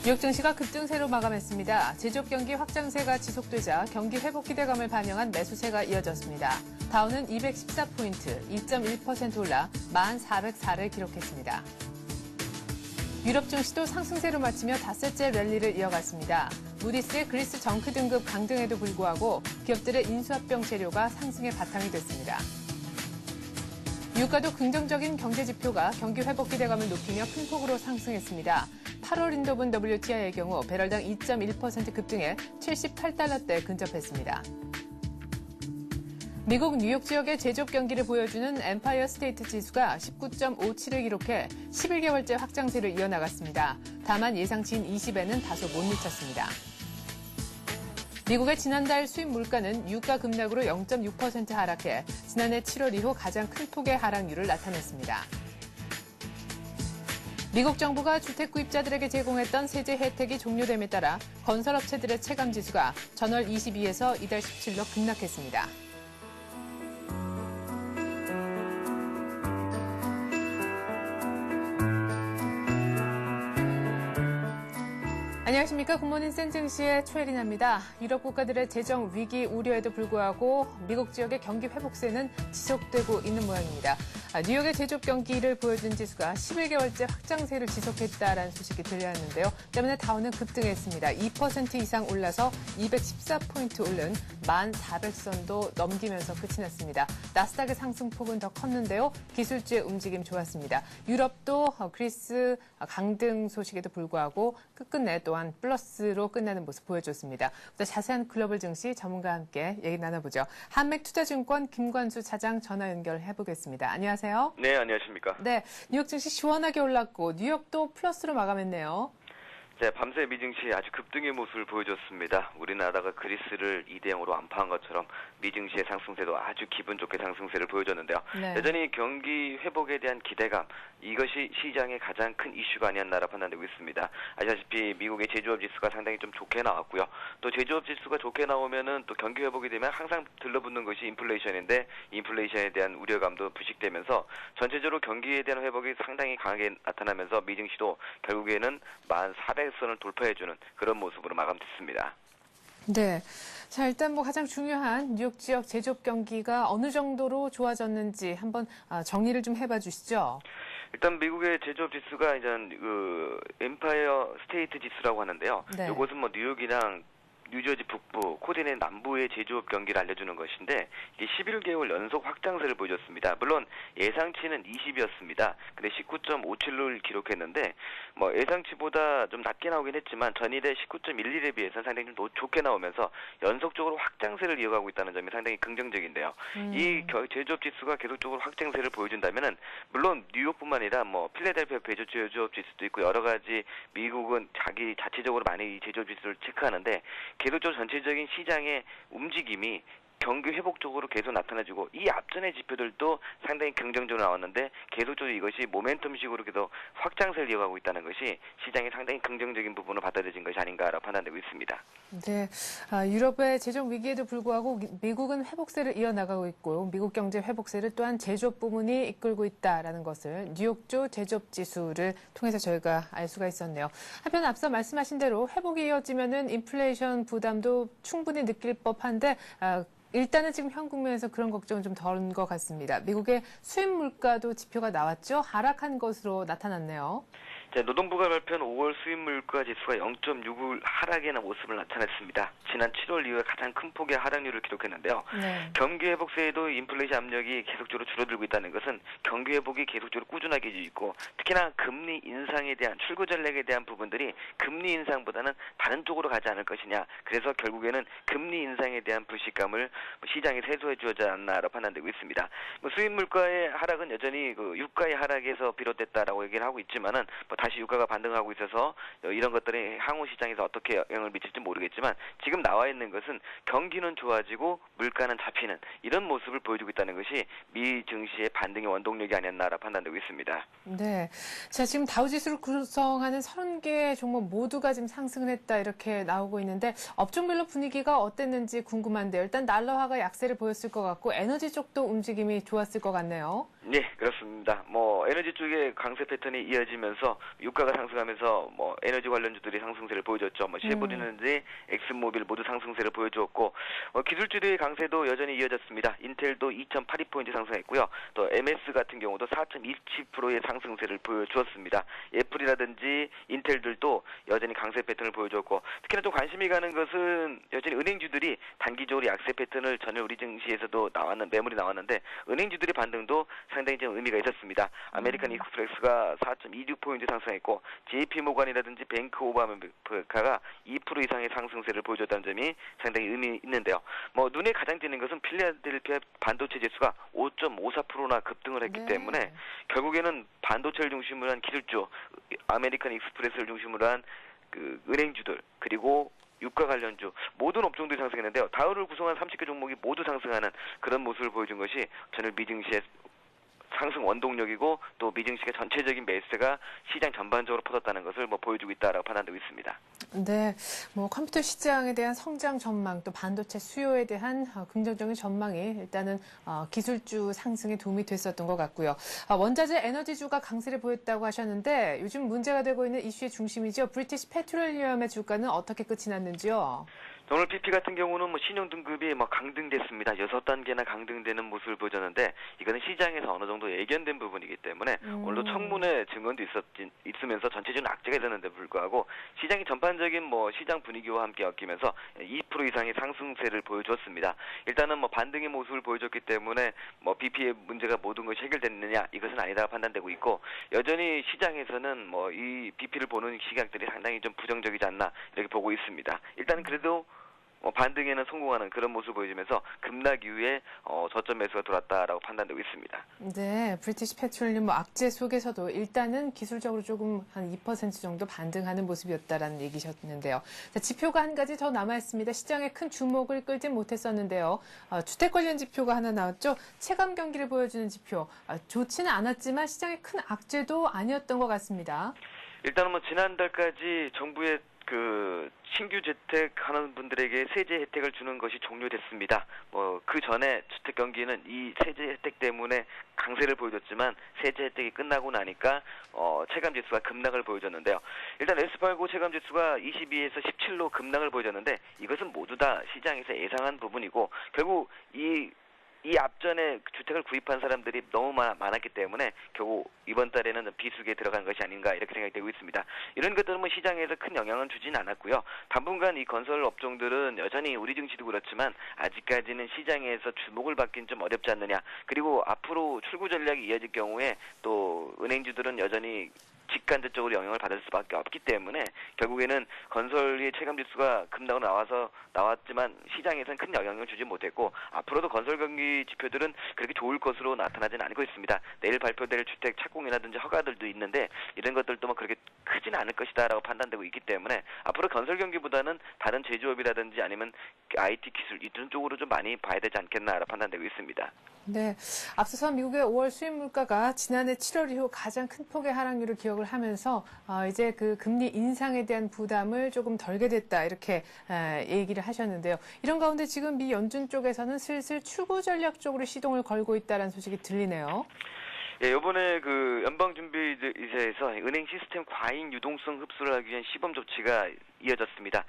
뉴욕 증시가 급등세로 마감했습니다. 제조업 경기 확장세가 지속되자 경기 회복 기대감을 반영한 매수세가 이어졌습니다. 다우는 214포인트, 2.1% 올라 1404를 기록했습니다. 유럽 증시도 상승세로 마치며 닷새째 랠리를 이어갔습니다. 무디스의 그리스 정크 등급 강등에도 불구하고 기업들의 인수합병 재료가 상승의 바탕이 됐습니다. 유가도 긍정적인 경제 지표가 경기 회복 기대감을 높이며 큰 폭으로 상승했습니다. 8월 인도분 WTI의 경우 배럴당 2.1% 급등해 78달러대에 근접했습니다. 미국 뉴욕 지역의 제조업 경기를 보여주는 엠파이어 스테이트 지수가 19.57을 기록해 11개월째 확장세를 이어나갔습니다. 다만 예상치인 20에는 다소 못 미쳤습니다. 미국의 지난달 수입 물가는 유가 급락으로 0.6% 하락해 지난해 7월 이후 가장 큰 폭의 하락률을 나타냈습니다. 미국 정부가 주택 구입자들에게 제공했던 세제 혜택이 종료됨에 따라 건설업체들의 체감지수가 전월 22에서 이달 17로 급락했습니다. 안녕하십니까. 굿모닝 센증시의 최혜린입니다. 유럽 국가들의 재정 위기 우려에도 불구하고 미국 지역의 경기 회복세는 지속되고 있는 모양입니다. 뉴욕의 제조업 경기를 보여준 지수가 11개월째 확장세를 지속했다라는 소식이 들려왔는데요. 때문에 다우는 급등했습니다. 2% 이상 올라서 214포인트 오른 1400선도 넘기면서 끝이 났습니다. 나스닥의 상승폭은 더 컸는데요. 기술주의 움직임 좋았습니다. 유럽도 그리스 강등 소식에도 불구하고 끝끝내 또한 플러스로 끝나는 모습 보여줬습니다. 자세한 글로벌 증시 전문가와 함께 얘기 나눠보죠. 한맥투자증권 김관수 차장 전화 연결해보겠습니다. 안녕하세요. 네, 안녕하십니까. 네, 뉴욕 증시 시원하게 올랐고 뉴욕도 플러스로 마감했네요. 네, 밤새 미증시 아주 급등의 모습을 보여줬습니다. 우리나라가 그리스를 2대0으로 안파한 것처럼 미증시의 상승세도 아주 기분 좋게 상승세를 보여줬는데요. 네. 여전히 경기 회복에 대한 기대감, 이것이 시장의 가장 큰 이슈가 아니었나라 판단되고 있습니다. 아시다시피 미국의 제조업 지수가 상당히 좀 좋게 나왔고요. 또 제조업 지수가 좋게 나오면은 또 경기 회복이 되면 항상 들러붙는 것이 인플레이션인데 인플레이션에 대한 우려감도 부식되면서 전체적으로 경기에 대한 회복이 상당히 강하게 나타나면서 미증시도 결국에는 1400선을 돌파해주는 그런 모습으로 마감됐습니다. 네. 자, 일단 가장 중요한 뉴욕 지역 제조업 경기가 어느 정도로 좋아졌는지 한번 정리를 좀 해봐 주시죠. 일단 미국의 제조업 지수가 이제 엠파이어 스테이트 지수라고 하는데요. 네. 이것은 뉴욕이랑 뉴저지 북부, 코디네 남부의 제조업 경기를 알려주는 것인데 이게 11개월 연속 확장세를 보여줬습니다. 물론 예상치는 20이었습니다. 근데 19.57을 기록했는데 예상치보다 좀 낮게 나오긴 했지만 전일의 19.11에 비해서 상당히 좀 좋게 나오면서 연속적으로 확장세를 이어가고 있다는 점이 상당히 긍정적인데요. 이 제조업 지수가 계속적으로 확장세를 보여준다면은 물론 뉴욕뿐만 아니라 필라델피아 제조업 지수도 있고 여러 가지 미국은 자기 자체적으로 많이 이 제조업 지수를 체크하는데 계속적으로 전체적인 시장의 움직임이 경기 회복적으로 계속 나타나지고 이 앞전의 지표들도 상당히 긍정적으로 나왔는데 계속적으로 이것이 모멘텀식으로 계속 확장세를 이어가고 있다는 것이 시장의 상당히 긍정적인 부분으로 받아들여진 것이 아닌가라고 판단되고 있습니다. 네, 유럽의 재정 위기에도 불구하고 미국은 회복세를 이어나가고 있고 미국 경제 회복세를 또한 제조업 부문이 이끌고 있다라는 것을 뉴욕주 제조업 지수를 통해서 저희가 알 수가 있었네요. 한편 앞서 말씀하신 대로 회복이 이어지면은 인플레이션 부담도 충분히 느낄 법한데 일단은 지금 현 국면에서 그런 걱정은 좀 덜은 것 같습니다. 미국의 수입 물가도 지표가 나왔죠. 하락한 것으로 나타났네요. 노동부가 발표한 5월 수입 물가 지수가 0.6을 하락하는 모습을 나타냈습니다. 지난 7월 이후에 가장 큰 폭의 하락률을 기록했는데요. 네. 경기 회복세에도 인플레이션 압력이 계속적으로 줄어들고 있다는 것은 경기 회복이 계속적으로 꾸준하게 있고 특히나 금리 인상에 대한 출구 전략에 대한 부분들이 금리 인상보다는 다른 쪽으로 가지 않을 것이냐. 그래서 결국에는 금리 인상에 대한 불식감을 시장에 세소해 주지 않나라고 판단되고 있습니다. 수입 물가의 하락은 여전히 유가의 하락에서 비롯됐다라고 얘기를 하고 있지만은 다시 유가가 반등하고 있어서 이런 것들이 향후 시장에서 어떻게 영향을 미칠지 모르겠지만 지금 나와 있는 것은 경기는 좋아지고 물가는 잡히는 이런 모습을 보여주고 있다는 것이 미 증시의 반등의 원동력이 아니었나라 판단되고 있습니다. 네, 자 지금 다우지수를 구성하는 30개 종목 모두가 지금 상승을 했다 이렇게 나오고 있는데 업종별로 분위기가 어땠는지 궁금한데요. 일단 달러화가 약세를 보였을 것 같고 에너지 쪽도 움직임이 좋았을 것 같네요. 네, 그렇습니다. 에너지 쪽의 강세 패턴이 이어지면서 유가가 상승하면서 에너지 관련주들이 상승세를 보여줬죠. 쉐보리는지 엑슨모빌 모두 상승세를 보여주었고, 기술주들의 강세도 여전히 이어졌습니다. 인텔도 2.82포인트 상승했고요. 또 MS 같은 경우도 4.27%의 상승세를 보여주었습니다. 애플이라든지 인텔들도 여전히 강세 패턴을 보여줬고, 특히나 좀 관심이 가는 것은 여전히 은행주들이 단기적으로 약세 패턴을 전일 우리 증시에서도 매물이 나왔는데, 은행주들의 반등도 상당히 좀 의미가 있었습니다. 아메리칸 익스프레스가 4.26포인트 상승했고, JP모건이라든지 뱅크 오브 아메리카가 2% 이상의 상승세를 보여줬다는 점이 상당히 의미 있는데요. 눈에 가장 띄는 것은 필라델피아 반도체 지수가 5.54%나 급등을 했기 때문에 결국에는 반도체를 중심으로 한 기술주, 아메리칸 익스프레스를 중심으로 한 그 은행주들, 그리고 유가 관련주 모든 업종들이 상승했는데요. 다우를 구성한 30개 종목이 모두 상승하는 그런 모습을 보여준 것이 전일 미증시의 상승 원동력이고, 또 미증시의 전체적인 매수세가 시장 전반적으로 퍼졌다는 것을 보여주고 있다라고 판단되고 있습니다. 네, 컴퓨터 시장에 대한 성장 전망, 또 반도체 수요에 대한 긍정적인 전망이 일단은 기술주 상승에 도움이 됐었던 것 같고요. 원자재 에너지주가 강세를 보였다고 하셨는데 요즘 문제가 되고 있는 이슈의 중심이죠. 브리티시 페트롤리엄의 주가는 어떻게 끝이 났는지요? 오늘 BP 같은 경우는 신용 등급이 강등됐습니다. 6단계나 강등되는 모습을 보여줬는데, 이거는 시장에서 어느 정도 예견된 부분이기 때문에 오늘도 청문회 증언도 있으면서 전체적인 악재가 있었는데 불구하고 시장이 전반적인 시장 분위기와 함께 엮이면서 2% 이상의 상승세를 보여주었습니다. 일단은 반등의 모습을 보여줬기 때문에 BP의 문제가 모든 것이 해결됐느냐, 이것은 아니다가 판단되고 있고, 여전히 시장에서는 이 BP를 보는 시각들이 상당히 좀 부정적이지 않나 이렇게 보고 있습니다. 일단 그래도 반등에는 성공하는 그런 모습을 보여주면서 급락 이후에 저점 매수가 들어왔다라고 판단되고 있습니다. 네, 브리티시 페트롤리엄 악재 속에서도 일단은 기술적으로 조금 한 2% 정도 반등하는 모습이었다라는 얘기셨는데요. 자, 지표가 한 가지 더 남아 있습니다. 시장에 큰 주목을 끌진 못했었는데요. 주택 관련 지표가 하나 나왔죠. 체감 경기를 보여주는 지표. 좋지는 않았지만 시장의 큰 악재도 아니었던 것 같습니다. 일단은 지난달까지 정부의 신규 재택 하는 분들에게 세제 혜택을 주는 것이 종료됐습니다. 그 전에 주택 경기는 이 세제 혜택 때문에 강세를 보여줬지만, 세제 혜택이 끝나고 나니까 체감 지수가 급락을 보여줬는데요. 일단 S89 체감 지수가 22에서 17로 급락을 보여줬는데, 이것은 모두 다 시장에서 예상한 부분이고, 결국 이 앞전에 주택을 구입한 사람들이 너무 많았기 때문에 결국 이번 달에는 비수기에 들어간 것이 아닌가 이렇게 생각이 되고 있습니다. 이런 것들은 시장에서 큰 영향은 주진 않았고요. 당분간 이 건설 업종들은 여전히 우리 증시도 그렇지만 아직까지는 시장에서 주목을 받긴 좀 어렵지 않느냐. 그리고 앞으로 출구 전략이 이어질 경우에 또 은행주들은 여전히 직간접적으로 영향을 받을 수밖에 없기 때문에 결국에는 건설의 체감지수가 급락으로 나왔지만 시장에서는 큰 영향을 주지 못했고, 앞으로도 건설 경기 지표들은 그렇게 좋을 것으로 나타나지는 않고 있습니다. 내일 발표될 주택 착공이라든지 허가들도 있는데 이런 것들도 그렇게 크지는 않을 것이다라고 판단되고 있기 때문에 앞으로 건설 경기보다는 다른 제조업이라든지 아니면 IT 기술 이런 쪽으로 좀 많이 봐야 되지 않겠나라고 판단되고 있습니다. 네, 앞서서 미국의 5월 수입 물가가 지난해 7월 이후 가장 큰 폭의 하락률을 기록을 하면서 이제 그 금리 인상에 대한 부담을 조금 덜게 됐다 이렇게 얘기를 하셨는데요. 이런 가운데 지금 미 연준 쪽에서는 슬슬 출구 전략 쪽으로 시동을 걸고 있다는 소식이 들리네요. 예, 이번에 연방준비제에서 은행 시스템 과잉 유동성 흡수를 하기 위한 시범 조치가 이어졌습니다.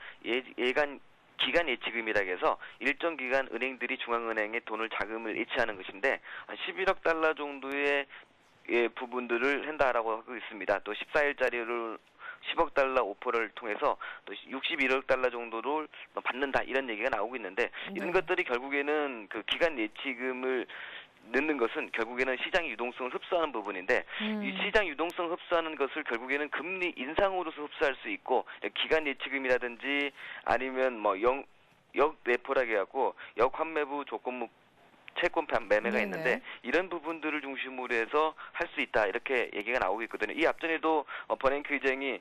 기간 예치금이라고 해서 일정 기간 은행들이 중앙은행에 자금을 예치하는 것인데, 한 11억 달러 정도의 부분들을 한다라고 하고 있습니다. 또 14일짜리를 10억 달러 오퍼를 통해서 또 61억 달러 정도를 받는다, 이런 얘기가 나오고 있는데, 이런 것들이 결국에는 그 기간 예치금을 넣는 것은 결국에는 시장의 유동성을 흡수하는 부분인데, 이 시장 유동성 흡수하는 것을 결국에는 금리 인상으로서 흡수할 수 있고, 기간 예치금이라든지 아니면 역레포라고 해갖고 역환매부 조건부 채권 매매가 네네. 있는데, 이런 부분들을 중심으로 해서 할 수 있다 이렇게 얘기가 나오고 있거든요. 이 앞전에도 버냉크 의장이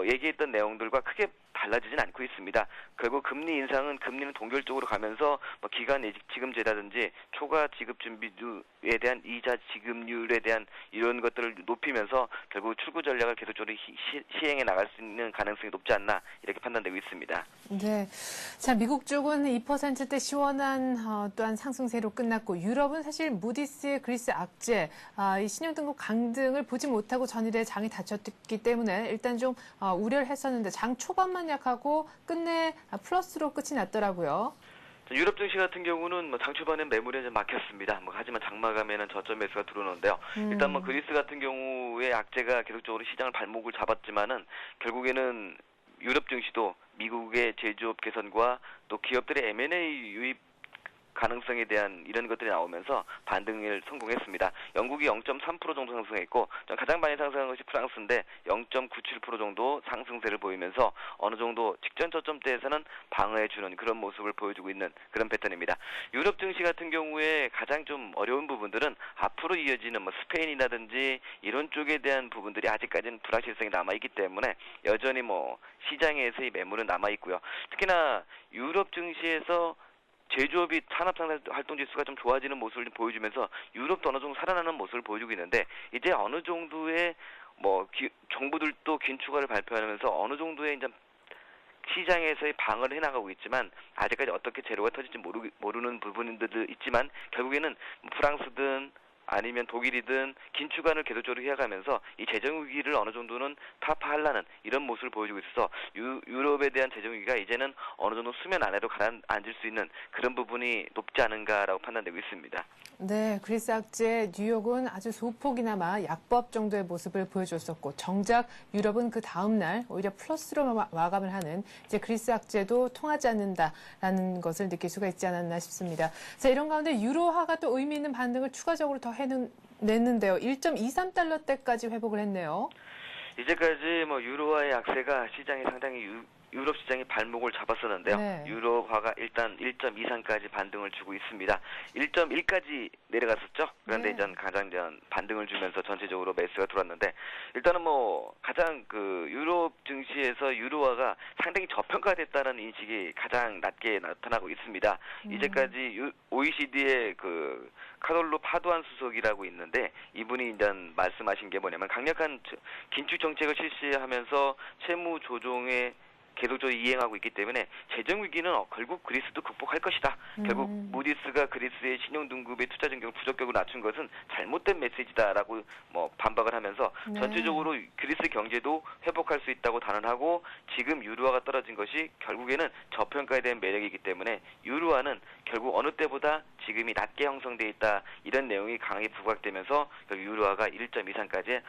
얘기했던 내용들과 크게 달라지진 않고 있습니다. 결국 금리 인상은 금리는 동결적으로 가면서 뭐 기간 예직 지급제라든지 초과 지급 준비에 대한 이자 지급률에 대한 이런 것들을 높이면서 결국 출구 전략을 계속적으로 시행해 나갈 수 있는 가능성이 높지 않나 이렇게 판단되고 있습니다. 네. 자, 미국 쪽은 2%대 시원한 또한 상승세로 끝났고 유럽은 사실 무디스의 그리스 악재, 이 신용등급 강등을 보지 못하고 전일에 장이 닫혔기 때문에 일단 좀 우려를 했었는데 장 초반만 약하고 끝내 플러스로 끝이 났더라고요. 유럽 증시 같은 경우는 뭐 장 초반에 매물에 좀 막혔습니다. 하지만 장마감에는 저점 매수가 들어오는데요. 일단 뭐 그리스 같은 경우에 악재가 계속적으로 시장을 발목을 잡았지만은 결국에는 유럽 증시도 미국의 제조업 개선과 또 기업들의 M&A 유입 가능성에 대한 이런 것들이 나오면서 반등을 성공했습니다. 영국이 0.3% 정도 상승했고 가장 많이 상승한 것이 프랑스인데 0.97% 정도 상승세를 보이면서 어느 정도 직전 저점대에서는 방어해주는 그런 모습을 보여주고 있는 그런 패턴입니다. 유럽 증시 같은 경우에 가장 좀 어려운 부분들은 앞으로 이어지는 뭐 스페인이라든지 이런 쪽에 대한 부분들이 아직까지는 불확실성이 남아있기 때문에 여전히 뭐 시장에서의 매물은 남아있고요. 특히나 유럽 증시에서 제조업이 산업활동지수가 좀 좋아지는 모습을 보여주면서 유럽도 어느 정도 살아나는 모습을 보여주고 있는데 이제 어느 정도의 뭐 정부들도 긴축을 발표하면서 어느 정도의 이제 시장에서의 방어를 해나가고 있지만 아직까지 어떻게 재료가 터질지 모르는 부분들도 있지만 결국에는 프랑스든 아니면 독일이든 긴축안을 계속적으로 해가면서 이 재정 위기를 어느 정도는 타파하려는 이런 모습을 보여주고 있어서 유럽에 대한 재정 위기가 이제는 어느 정도 수면 아래로 가라앉을 수 있는 그런 부분이 높지 않은가라고 판단되고 있습니다. 네, 그리스 악재 뉴욕은 아주 소폭이나마 약법 정도의 모습을 보여줬었고 정작 유럽은 그 다음 날 오히려 플러스로 마감을 하는 이제 그리스 악재도 통하지 않는다라는 것을 느낄 수가 있지 않았나 싶습니다. 자, 이런 가운데 유로화가 또 의미 있는 반등을 추가적으로 더 해냈는데요. 1.23달러대까지 회복을 했네요. 이제까지 뭐 유로화의 약세가 시장이 상당히 유럽 시장이 발목을 잡았었는데요. 네. 유로화가 일단 1.23까지 반등을 주고 있습니다. 1.1까지 내려갔었죠. 그런데 네. 이제 가장 반등을 주면서 전체적으로 매수가 들어왔는데 일단은 뭐 가장 그 유럽 증시에서 유로화가 상당히 저평가됐다는 인식이 가장 낮게 나타나고 있습니다. 이제까지 OECD의 그 카돌로 파두안 수석이라고 있는데 이분이 이제 말씀하신 게 뭐냐면 강력한 긴축 정책을 실시하면서 채무 조정에 계속적으로 이행하고 있기 때문에 재정 위기는 결국 그리스도 극복할 것이다. 결국 무디스가 그리스의 신용 등급의 투자 전경을 부적격으로 낮춘 것은 잘못된 메시지다라고 뭐 반박을 하면서 네. 전체적으로 그리스 경제도 회복할 수 있다고 단언하고 지금 유로화가 떨어진 것이 결국에는 저평가에 대한 매력이기 때문에 유로화는 결국 어느 때보다 지금이 낮게 형성돼 있다. 이런 내용이 강하게 부각되면서 결국 유로화가 1.23까지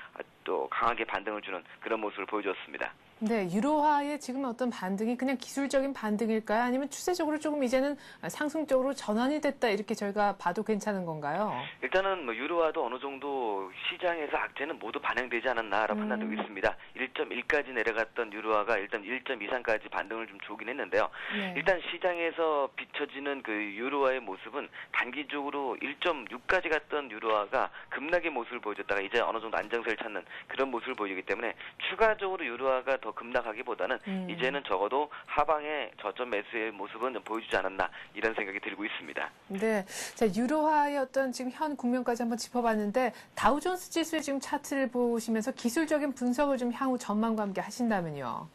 또 강하게 반등을 주는 그런 모습을 보여줬습니다. 네, 유로화의 지금 어떤 반등이 그냥 기술적인 반등일까요? 아니면 추세적으로 조금 이제는 상승적으로 전환이 됐다 이렇게 저희가 봐도 괜찮은 건가요? 일단은 뭐 유로화도 어느 정도 시장에서 악재는 모두 반영되지 않았나라고 판단되고 있습니다. 1.1까지 내려갔던 유로화가 일단 1.23까지 반등을 좀 주긴 했는데요. 네. 일단 시장에서 비춰지는 그 유로화의 모습은 단기적으로 1.6까지 갔던 유로화가 급락의 모습을 보여줬다가 이제 어느 정도 안정세를 찾는 그런 모습을 보이기 때문에 추가적으로 유로화가 더 급락하기보다는 이제는 적어도 하방의 저점 매수의 모습은 좀 보여주지 않았나 이런 생각이 들고 있습니다. 네, 자 유로화의 어떤 지금 현 국면까지 한번 짚어봤는데 다우존스 지수의 지금 차트를 보시면서 기술적인 분석을 좀 향후 전망과 함께 하신다면요.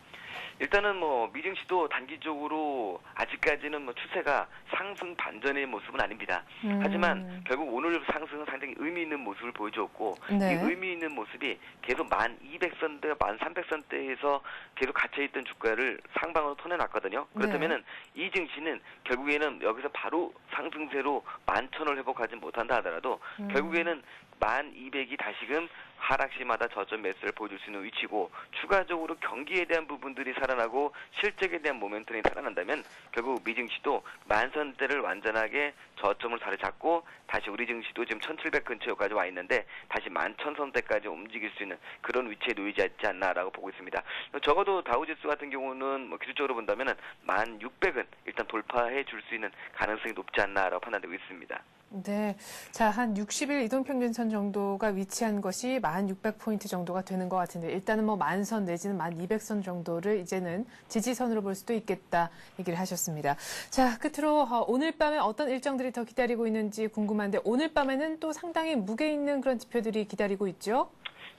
일단은 뭐 미증시도 단기적으로 아직까지는 뭐 추세가 상승 반전의 모습은 아닙니다. 하지만 결국 오늘 상승은 상당히 의미 있는 모습을 보여줬고 네. 이 의미 있는 모습이 계속 1200선대, 1300선대에서 계속 갇혀있던 주가를 상방으로 터내놨거든요. 그렇다면은 이 증시는 결국에는 여기서 바로 상승세로 11,000을 회복하지 못한다 하더라도 결국에는 1200이 다시금 하락시마다 저점 매수를 보여줄 수 있는 위치고 추가적으로 경기에 대한 부분들이 살아나고 실적에 대한 모멘텀이 살아난다면 결국 미 증시도 10,000선대를 완전하게 저점을 자리 잡고 다시 우리 증시도 지금 1,700 근처까지 와 있는데 다시 11,000선대까지 움직일 수 있는 그런 위치에 놓이지 않지 않나라고 보고 있습니다. 적어도 다우지수 같은 경우는 뭐 기술적으로 본다면은 1,600은 일단 돌파해 줄 수 있는 가능성이 높지 않나라고 판단되고 있습니다. 네. 자, 한 60일 이동평균선 정도가 위치한 것이 1,600포인트 정도가 되는 것 같은데, 일단은 뭐 10,000선 내지는 1,200선 정도를 이제는 지지선으로 볼 수도 있겠다 얘기를 하셨습니다. 자, 끝으로 오늘 밤에 어떤 일정들이 더 기다리고 있는지 궁금한데, 오늘 밤에는 또 상당히 무게 있는 그런 지표들이 기다리고 있죠?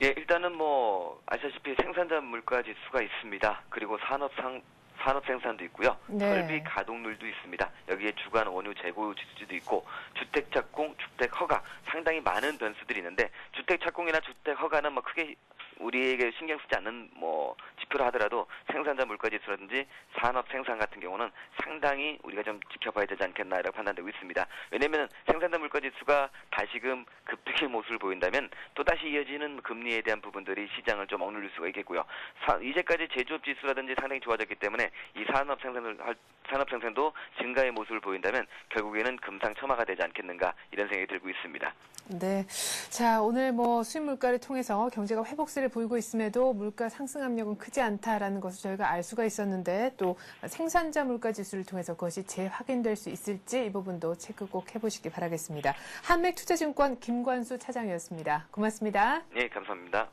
예, 일단은 뭐 아시다시피 생산자 물가 지수가 있습니다. 그리고 산업 생산도 있고요. 네. 설비 가동률도 있습니다. 여기에 주간 원유 재고 지수도 있고 주택 착공, 주택 허가 상당히 많은 변수들이 있는데 주택 착공이나 주택 허가는 뭐 크게 우리에게 신경 쓰지 않는 뭐 지표라 하더라도 생산자 물가 지수라든지 산업 생산 같은 경우는 상당히 우리가 좀 지켜봐야 되지 않겠나라고 판단되고 있습니다. 왜냐하면 생산자 물가 지수가 다시금 급등의 모습을 보인다면 또다시 이어지는 금리에 대한 부분들이 시장을 좀 억누를 수가 있겠고요. 이제까지 제조업 지수라든지 상당히 좋아졌기 때문에 이 산업 생산도 증가의 모습을 보인다면 결국에는 금상첨화가 되지 않겠는가 이런 생각이 들고 있습니다. 네. 자, 오늘 뭐 수입 물가를 통해서 경제가 회복세를 보이고 있음에도 물가 상승 압력은 크지 않다라는 것을 저희가 알 수가 있었는데 또 생산자 물가 지수를 통해서 그것이 재확인될 수 있을지 이 부분도 체크 꼭 해보시기 바라겠습니다. 한맥투자증권 김관수 차장이었습니다. 고맙습니다. 네, 감사합니다.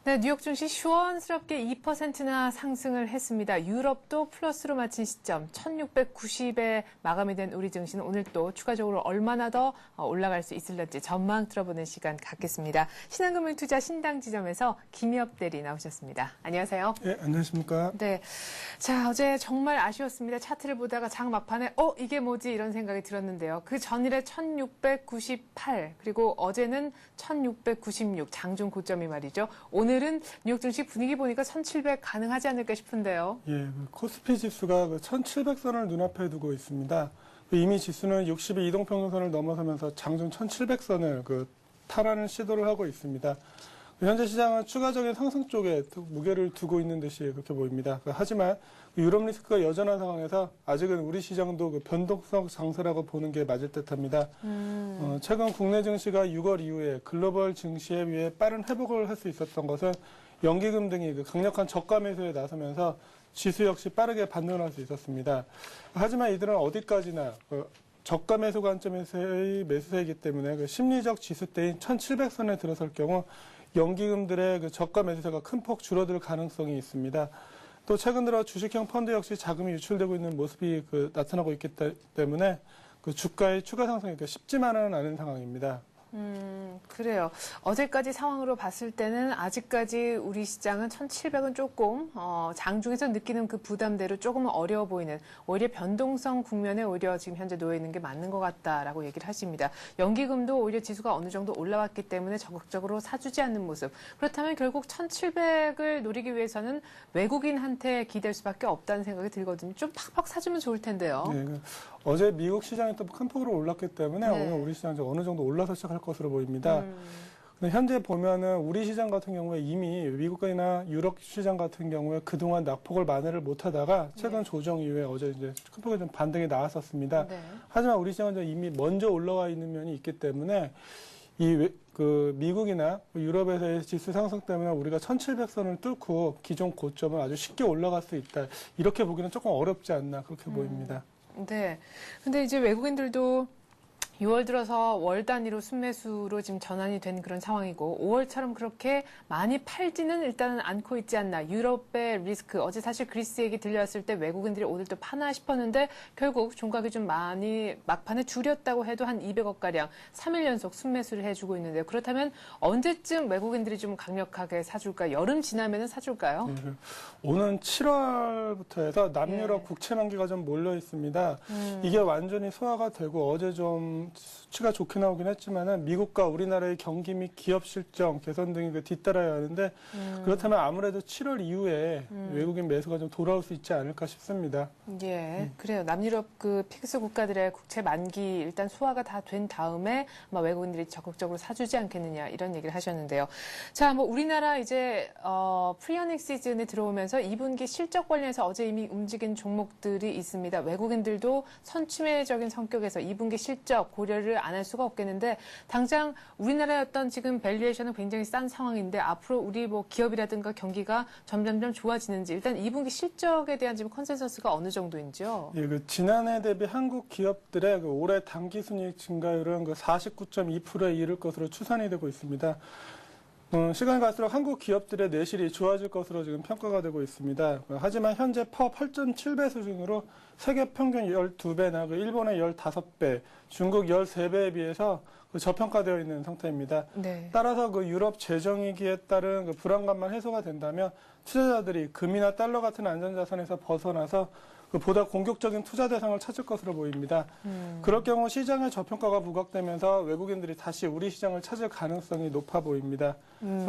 네, 뉴욕 증시 시원스럽게 2%나 상승을 했습니다. 유럽도 플러스로 마친 시점 1690에 마감이 된 우리 증시는 오늘 또 추가적으로 얼마나 더 올라갈 수 있을지 전망 들어보는 시간 갖겠습니다. 신한금융투자 신당지점에서 김엽 대리 나오셨습니다. 안녕하세요. 네, 안녕하십니까. 네, 자 어제 정말 아쉬웠습니다. 차트를 보다가 장 막판에 이게 뭐지 이런 생각이 들었는데요. 그 전일에 1698 그리고 어제는 1696 장중 고점이 말이죠. 오늘은 뉴욕 증시 분위기 보니까 1700 가능하지 않을까 싶은데요. 예, 코스피 지수가 1700선을 눈앞에 두고 있습니다. 이미 지수는 60일 이동평균선을 넘어서면서 장중 1700선을 탈하는 시도를 하고 있습니다. 현재 시장은 추가적인 상승 쪽에 무게를 두고 있는 듯이 그렇게 보입니다. 하지만 유럽 리스크가 여전한 상황에서 아직은 우리 시장도 변동성 장세라고 보는 게 맞을 듯합니다. 최근 국내 증시가 6월 이후에 글로벌 증시에 비해 빠른 회복을 할 수 있었던 것은 연기금 등이 강력한 저가 매수에 나서면서 지수 역시 빠르게 반등할 수 있었습니다. 하지만 이들은 어디까지나 저가 매수 관점에서의 매수세이기 때문에 심리적 지수대인 1700선에 들어설 경우 연기금들의 저가 매수세가 큰 폭 줄어들 가능성이 있습니다. 또 최근 들어 주식형 펀드 역시 자금이 유출되고 있는 모습이 나타나고 있기 때문에 주가의 추가 상승이 쉽지만은 않은 상황입니다. 그래요. 어제까지 상황으로 봤을 때는 아직까지 우리 시장은 1700은 조금 장중에서 느끼는 그 부담대로 조금은 어려워 보이는 오히려 변동성 국면에 오히려 지금 현재 놓여 있는 게 맞는 것 같다라고 얘기를 하십니다. 연기금도 오히려 지수가 어느 정도 올라왔기 때문에 적극적으로 사주지 않는 모습. 그렇다면 결국 1700을 노리기 위해서는 외국인한테 기댈 수밖에 없다는 생각이 들거든요. 좀 팍팍 사주면 좋을 텐데요. 네, 어제 미국 시장이 또 큰 폭으로 올랐기 때문에 네. 오늘 우리 시장 어느 정도 올라서 시작할 것으로 보입니다. 근데 현재 보면은 우리 시장 같은 경우에 이미 미국이나 유럽 시장 같은 경우에 그동안 낙폭을 만회를 못하다가 최근 조정 이후에 어제 이제 큰 폭의 좀 반등이 나왔었습니다. 네. 하지만 우리 시장은 이미 먼저 올라와 있는 면이 있기 때문에 미국이나 유럽에서의 지수 상승 때문에 우리가 1700선을 뚫고 기존 고점을 아주 쉽게 올라갈 수 있다. 이렇게 보기는 조금 어렵지 않나 그렇게 보입니다. 네. 근데 이제 외국인들도 6월 들어서 월 단위로 순매수로 지금 전환이 된 그런 상황이고 5월처럼 그렇게 많이 팔지는 일단은 않고 있지 않나. 유럽의 리스크. 어제 사실 그리스 얘기 들려왔을 때 외국인들이 오늘 또 파나 싶었는데 결국 종각이 좀 많이 막판에 줄였다고 해도 한 200억가량 3일 연속 순매수를 해주고 있는데요. 그렇다면 언제쯤 외국인들이 좀 강력하게 사줄까? 여름 지나면은 사줄까요? 네, 오는 7월부터 해서 남유럽 네. 국채 만기가 좀 몰려 있습니다. 이게 완전히 소화가 되고 어제 좀 수치가 좋게 나오긴 했지만은 미국과 우리나라의 경기 및 기업 실적 개선 등이 뒤따라야 하는데 그렇다면 아무래도 7월 이후에 외국인 매수가 좀 돌아올 수 있지 않을까 싶습니다. 예, 그래요. 남유럽 픽스 국가들의 국채 만기 일단 소화가 다 된 다음에 아마 외국인들이 적극적으로 사주지 않겠느냐 이런 얘기를 하셨는데요. 자, 뭐 우리나라 이제 프리어닝 시즌에 들어오면서 2분기 실적 관련해서 어제 이미 움직인 종목들이 있습니다. 외국인들도 선취매적인 성격에서 2분기 실적 고려를 안 할 수가 없겠는데 당장 우리나라의 어떤 지금 밸류에이션은 굉장히 싼 상황인데 앞으로 우리 뭐 기업이라든가 경기가 점점점 좋아지는지 일단 2분기 실적에 대한 지금 컨센서스가 어느 정도인지요? 예, 지난해 대비 한국 기업들의 올해 당기순이익 증가율은 49.2%에 이를 것으로 추산이 되고 있습니다. 시간이 갈수록 한국 기업들의 내실이 좋아질 것으로 지금 평가가 되고 있습니다. 하지만 현재 퍼 8.7배 수준으로 세계 평균 12배나 일본의 15배, 중국 13배에 비해서 저평가되어 있는 상태입니다. 네. 따라서 유럽 재정위기에 따른 불안감만 해소가 된다면 투자자들이 금이나 달러 같은 안전자산에서 벗어나서 보다 공격적인 투자 대상을 찾을 것으로 보입니다. 그럴 경우 시장의 저평가가 부각되면서 외국인들이 다시 우리 시장을 찾을 가능성이 높아 보입니다.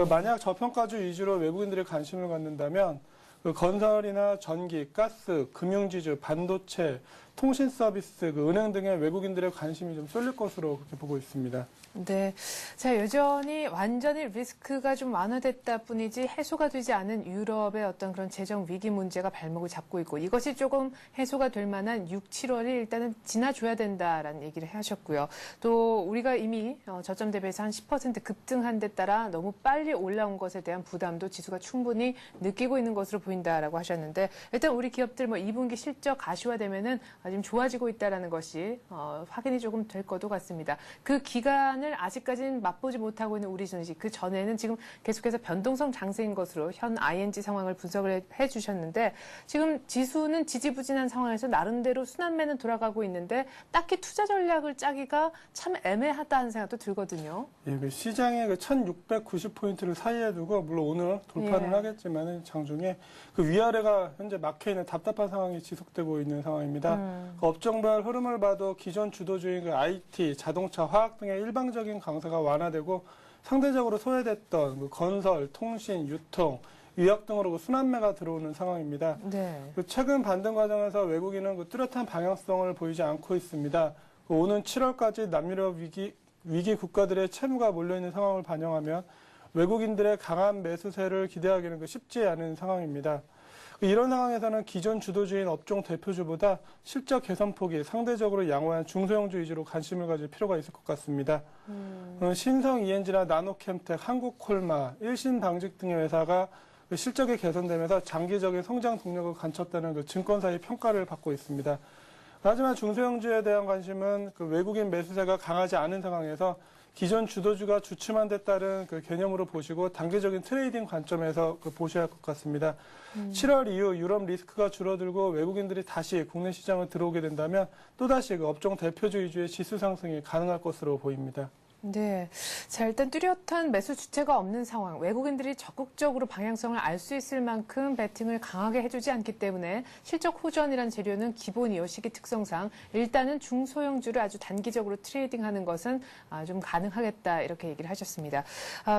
만약 저평가주 위주로 외국인들이 관심을 갖는다면 건설이나 전기, 가스, 금융지주, 반도체, 통신 서비스, 은행 등의 외국인들의 관심이 좀 쏠릴 것으로 그렇게 보고 있습니다. 네. 자, 여전히 완전히 리스크가 좀 완화됐다 뿐이지 해소가 되지 않은 유럽의 어떤 그런 재정 위기 문제가 발목을 잡고 있고 이것이 조금 해소가 될 만한 6, 7월이 일단은 지나줘야 된다라는 얘기를 하셨고요. 또 우리가 이미 저점 대비해서 한 10% 급등한 데 따라 너무 빨리 올라온 것에 대한 부담도 지수가 충분히 느끼고 있는 것으로 보인다라고 하셨는데 일단 우리 기업들 뭐 2분기 실적 가시화되면은 지금 좋아지고 있다라는 것이 확인이 조금 될 것도 같습니다. 그 기간을 아직까지는 맛보지 못하고 있는 우리 증시 그 전에는 지금 계속해서 변동성 장세인 것으로 현 ING 상황을 분석을 해주셨는데 지금 지수는 지지부진한 상황에서 나름대로 순환매는 돌아가고 있는데 딱히 투자 전략을 짜기가 참 애매하다는 생각도 들거든요. 예, 시장의 1690포인트를 사이에 두고 물론 오늘 돌파는 하겠지만 장중에 위아래가 현재 막혀있는 답답한 상황이 지속되고 있는 상황입니다. 업종별 흐름을 봐도 기존 주도주인 IT, 자동차, 화학 등의 일방적인 강세가 완화되고 상대적으로 소외됐던 건설, 통신, 유통, 유약 등으로 국순환매가 들어오는 상황입니다. 네. 최근 반등 과정에서 외국인은 뚜렷한 방향성을 보이지 않고 있습니다. 오는 7월까지 남유럽 위기 국가들의 채무가 몰려있는 상황을 반영하면 외국인들의 강한 매수세를 기대하기는 쉽지 않은 상황입니다. 이런 상황에서는 기존 주도주인 업종 대표주보다 실적 개선폭이 상대적으로 양호한 중소형주 위주로 관심을 가질 필요가 있을 것 같습니다. 신성 ENG나 나노캠텍, 한국콜마, 일신방직 등의 회사가 실적이 개선되면서 장기적인 성장 동력을 갖췄다는 증권사의 평가를 받고 있습니다. 하지만 중소형주에 대한 관심은 외국인 매수세가 강하지 않은 상황에서 기존 주도주가 주춤한 데 따른 개념으로 보시고 단기적인 트레이딩 관점에서 보셔야 할 것 같습니다. 7월 이후 유럽 리스크가 줄어들고 외국인들이 다시 국내 시장을 들어오게 된다면 또다시 업종 대표주 위주의 지수 상승이 가능할 것으로 보입니다. 네. 자, 일단 뚜렷한 매수 주체가 없는 상황, 외국인들이 적극적으로 방향성을 알 수 있을 만큼 배팅을 강하게 해주지 않기 때문에 실적 호전이란 재료는 기본이요. 시기 특성상 일단은 중소형주를 아주 단기적으로 트레이딩하는 것은 좀 가능하겠다 이렇게 얘기를 하셨습니다.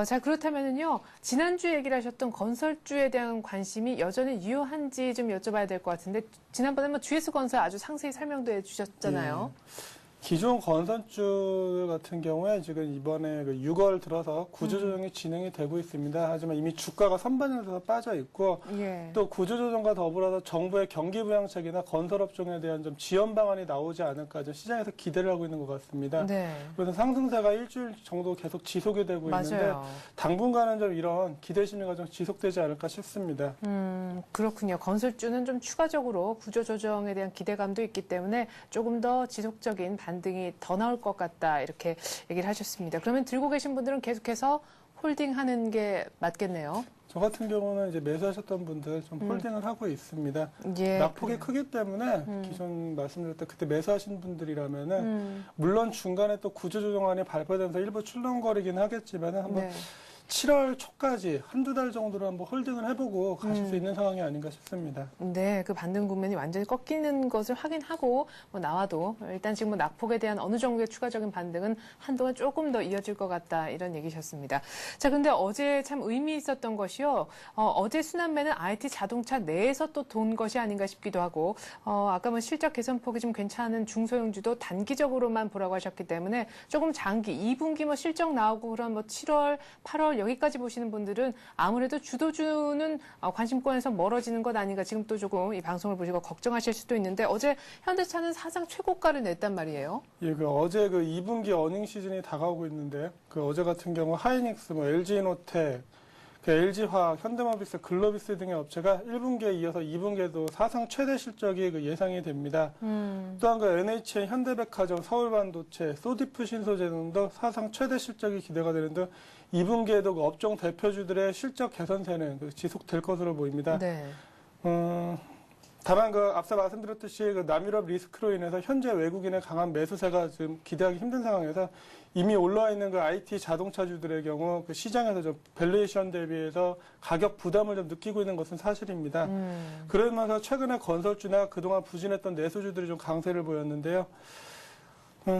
자, 그렇다면은요. 지난주에 얘기를 하셨던 건설주에 대한 관심이 여전히 유효한지 좀 여쭤봐야 될 것 같은데 지난번에 GS건설 아주 상세히 설명도 해주셨잖아요. 예. 기존 건설주 같은 경우에 지금 이번에 6월 들어서 구조조정이 진행이 되고 있습니다. 하지만 이미 주가가 선반영돼서 빠져 있고 또 구조조정과 더불어서 정부의 경기부양책이나 건설업종에 대한 좀 지원 방안이 나오지 않을까 좀 시장에서 기대를 하고 있는 것 같습니다. 네. 그래서 상승세가 일주일 정도 계속 지속이 되고 있는데 당분간은 좀 이런 기대 심리가 좀 지속되지 않을까 싶습니다. 그렇군요. 건설주는 좀 추가적으로 구조조정에 대한 기대감도 있기 때문에 조금 더 지속적인 반등이 더 나올 것 같다 이렇게 얘기를 하셨습니다. 그러면 들고 계신 분들은 계속해서 홀딩하는 게 맞겠네요. 저 같은 경우는 이제 매수하셨던 분들 좀 홀딩을 하고 있습니다. 낙폭이 크기 때문에 기존 말씀드렸던 그때 매수하신 분들이라면은 물론 중간에 또 구조조정안이 발표되면서 일부 출렁거리긴 하겠지만은 한번 7월 초까지 한두 달 정도로 한번 홀딩을 해보고 가실 수 있는 상황이 아닌가 싶습니다. 네, 그 반등 국면이 완전히 꺾이는 것을 확인하고 나와도 일단 지금 낙폭에 대한 어느 정도의 추가적인 반등은 한동안 조금 더 이어질 것 같다 이런 얘기셨습니다. 자, 근데 어제 참 의미 있었던 것이요. 어제 순환매는 IT 자동차 내에서 또 돈 것이 아닌가 싶기도 하고 아까 실적 개선폭이 좀 괜찮은 중소형주도 단기적으로만 보라고 하셨기 때문에 조금 장기 2분기 실적 나오고 그런 7월, 8월 여기까지 보시는 분들은 아무래도 주도주는 관심권에서 멀어지는 것 아닌가 지금 또 조금 이 방송을 보시고 걱정하실 수도 있는데 어제 현대차는 사상 최고가를 냈단 말이에요. 예, 어제 2분기 어닝 시즌이 다가오고 있는데 어제 같은 경우 하이닉스, LG이노텍, LG화학, 현대모비스, 글로비스 등의 업체가 1분기에 이어서 2분기에도 사상 최대 실적이 예상이 됩니다. 또한 NHN, 현대백화점, 서울반도체, 소디프 신소재 등도 사상 최대 실적이 기대가 되는데 2분기에도 업종 대표주들의 실적 개선세는 지속될 것으로 보입니다. 네. 다만 앞서 말씀드렸듯이 남유럽 리스크로 인해서 현재 외국인의 강한 매수세가 지금 기대하기 힘든 상황에서 이미 올라와 있는 IT 자동차주들의 경우 시장에서 좀 밸류에이션 대비해서 가격 부담을 좀 느끼고 있는 것은 사실입니다. 그러면서 최근에 건설주나 그동안 부진했던 내수주들이 좀 강세를 보였는데요.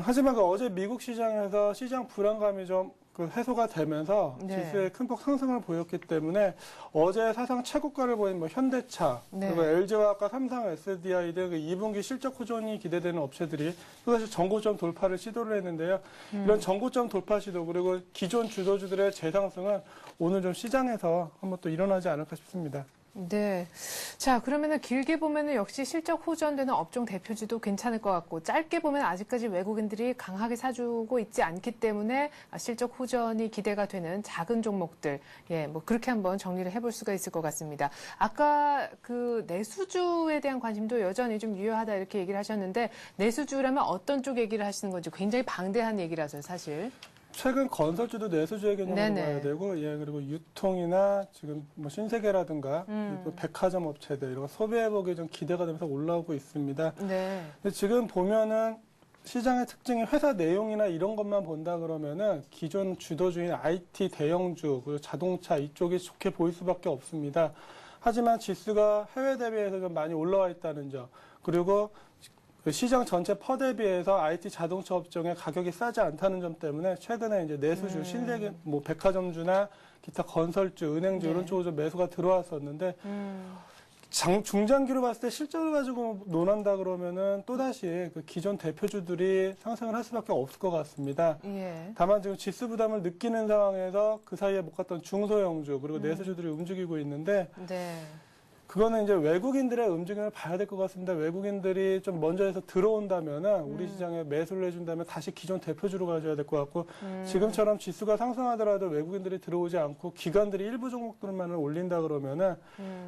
하지만 어제 미국 시장에서 시장 불안감이 좀 해소가 되면서 네. 지수에 큰 폭 상승을 보였기 때문에 어제 사상 최고가를 보인 현대차, 네. 그리고 LG화학과 삼성, SDI 등 2분기 실적 호전이 기대되는 업체들이 또다시 전고점 돌파를 시도를 했는데요. 이런 전고점 돌파 시도 그리고 기존 주도주들의 재상승은 오늘 좀 시장에서 한번 또 일어나지 않을까 싶습니다. 네. 자, 그러면은 길게 보면은 역시 실적 호전되는 업종 대표주도 괜찮을 것 같고, 짧게 보면 아직까지 외국인들이 강하게 사주고 있지 않기 때문에 실적 호전이 기대가 되는 작은 종목들, 그렇게 한번 정리를 해볼 수가 있을 것 같습니다. 아까 내수주에 대한 관심도 여전히 좀 유효하다 이렇게 얘기를 하셨는데, 내수주라면 어떤 쪽 얘기를 하시는 건지 굉장히 방대한 얘기라서요, 사실. 최근 건설주도 내수주의 개념으로 네네. 봐야 되고, 그리고 유통이나 지금 신세계라든가 또 백화점 업체들, 이런 소비회복이 좀 기대가 되면서 올라오고 있습니다. 네. 근데 지금 보면은 시장의 특징이 회사 내용이나 이런 것만 본다 그러면은 기존 주도주인 IT 대형주, 그리고 자동차 이쪽이 좋게 보일 수밖에 없습니다. 하지만 지수가 해외 대비해서 좀 많이 올라와 있다는 점, 그리고 시장 전체 퍼 대비해서 IT 자동차 업종의 가격이 싸지 않다는 점 때문에 최근에 이제 내수주, 신세계, 백화점주나 기타 건설주, 은행주 네. 이런 쪽으로 좀 매수가 들어왔었는데 중장기로 봤을 때 실적을 가지고 논한다 그러면은 또다시 기존 대표주들이 상승을 할 수밖에 없을 것 같습니다. 예. 다만 지금 지수 부담을 느끼는 상황에서 그 사이에 못 갔던 중소형주 그리고 내수주들이 움직이고 있는데 네. 그거는 이제 외국인들의 움직임을 봐야 될 것 같습니다. 외국인들이 좀 먼저 해서 들어온다면은 우리 시장에 매수를 해준다면 다시 기존 대표주로 가져야 될 것 같고 지금처럼 지수가 상승하더라도 외국인들이 들어오지 않고 기관들이 일부 종목들만을 올린다 그러면은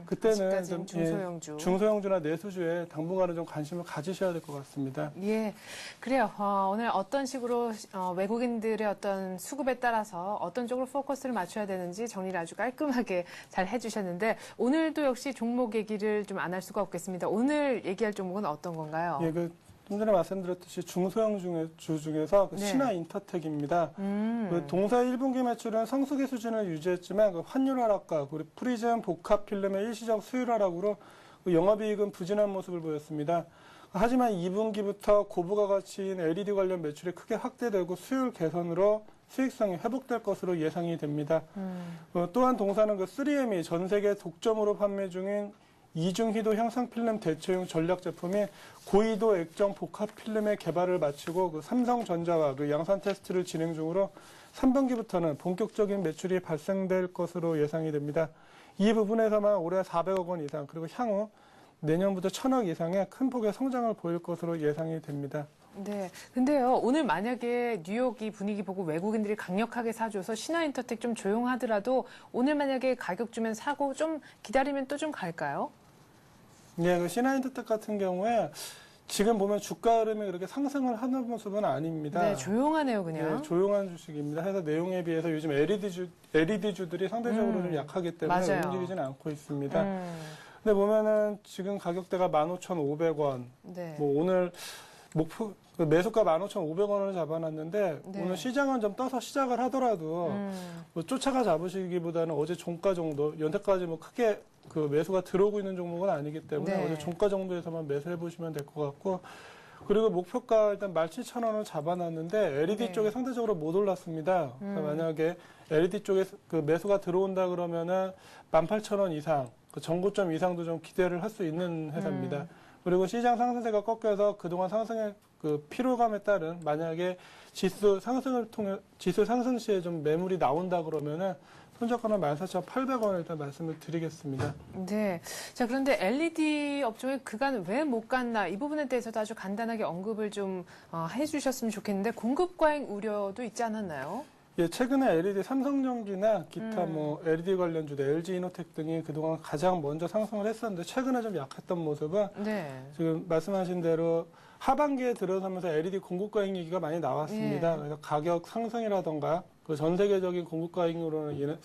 그때는 좀 중소형주. 중소형주나 내수주에 당분간은 좀 관심을 가지셔야 될 것 같습니다. 예, 그래요. 오늘 어떤 식으로 외국인들의 어떤 수급에 따라서 어떤 쪽으로 포커스를 맞춰야 되는지 정리를 아주 깔끔하게 잘 해주셨는데 오늘도 역시 종목 얘기를 좀 안 할 수가 없겠습니다. 오늘 얘기할 종목은 어떤 건가요? 예, 좀 전에 말씀드렸듯이 중소형주 중에서 네. 신화인터텍입니다. 동사 1분기 매출은 성수기 수준을 유지했지만 환율 하락과 그리고 프리즘 복합 필름의 일시적 수율 하락으로 영업이익은 부진한 모습을 보였습니다. 하지만 2분기부터 고부가가치인 LED 관련 매출이 크게 확대되고 수율 개선으로 수익성이 회복될 것으로 예상이 됩니다. 또한 동사는 3M이 전 세계 독점으로 판매 중인 이중희도 형상 필름 대체용 전략 제품인 고이도 액정 복합 필름의 개발을 마치고 삼성전자와 양산 테스트를 진행 중으로 3분기부터는 본격적인 매출이 발생될 것으로 예상이 됩니다. 이 부분에서만 올해 400억 원 이상 그리고 향후 내년부터 1000억 이상의 큰 폭의 성장을 보일 것으로 예상이 됩니다. 네. 근데요, 오늘 만약에 뉴욕이 분위기 보고 외국인들이 강력하게 사줘서 신화인터텍 좀 조용하더라도 오늘 만약에 가격 주면 사고 좀 기다리면 또 좀 갈까요? 네, 신화인터텍 같은 경우에 지금 보면 주가 흐름이 그렇게 상승을 하는 모습은 아닙니다. 네, 조용하네요, 그냥. 네, 조용한 주식입니다. 해서 내용에 비해서 요즘 LED주들이 상대적으로 좀 약하기 때문에 맞아요. 움직이지는 않고 있습니다. 근데 보면은 지금 가격대가 15,500원. 네. 오늘 목표 매수가 15,500원을 잡아놨는데 네. 오늘 시장은 좀 떠서 시작을 하더라도 쫓아가 잡으시기보다는 어제 종가 정도 연태까지 크게 매수가 들어오고 있는 종목은 아니기 때문에 네. 어제 종가 정도에서만 매수해 보시면 될 것 같고 그리고 목표가 일단 17,000원을 잡아놨는데 LED 네. 쪽에 상대적으로 못 올랐습니다. 그러니까 만약에 LED 쪽에 매수가 들어온다 그러면은 18,000원 이상 전고점 이상도 좀 기대를 할 수 있는 회사입니다. 그리고 시장 상승세가 꺾여서 그동안 상승의 피로감에 따른 만약에 지수 상승 시에 좀 매물이 나온다 그러면은 손절가는 14,800원을 일단 말씀을 드리겠습니다. 네. 자, 그런데 LED 업종에 그간 왜 못 갔나 이 부분에 대해서도 아주 간단하게 언급을 좀 해주셨으면 좋겠는데 공급 과잉 우려도 있지 않았나요? 예, 최근에 LED 삼성전기나 기타 LED 관련주들 LG 이노텍 등이 그동안 가장 먼저 상승을 했었는데 최근에 좀 약했던 모습은 네. 지금 말씀하신 대로 하반기에 들어서면서 LED 공급 과잉 얘기가 많이 나왔습니다. 예. 그래서 가격 상승이라던가 그 전 세계적인 공급 과잉으로 인해